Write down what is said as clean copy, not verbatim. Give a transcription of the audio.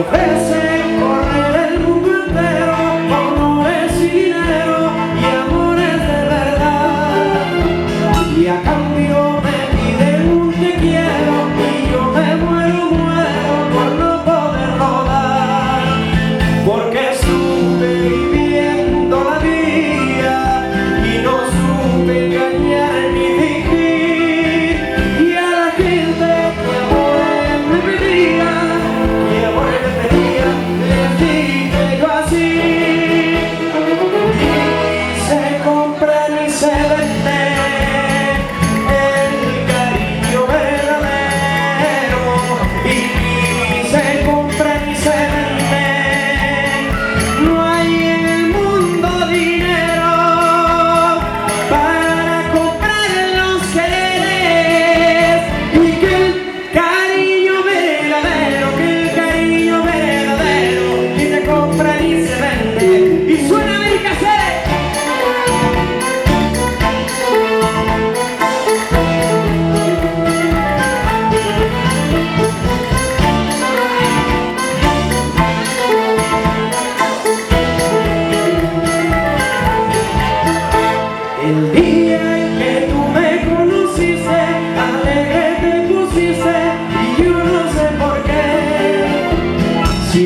ofrece correr el mundo entero, honores y dinero y amores de verdad. Y a cambio me pide un te quiero y yo me muero por no poder rodar. Porque estuve viviendo la vida y no supe engañar ni fingir. Y a la gente que amor me pedía, les dije yo así. Y se compra ni se vende el cariño verdadero. Y se compra ni se vende. No hay en el mundo dinero para comprar los quereres. Y que el cariño verdadero, ni se compra ni se vende. Y suena el cassette. El día en que tú me conociste, alegre te pusiste y yo no sé por qué. Si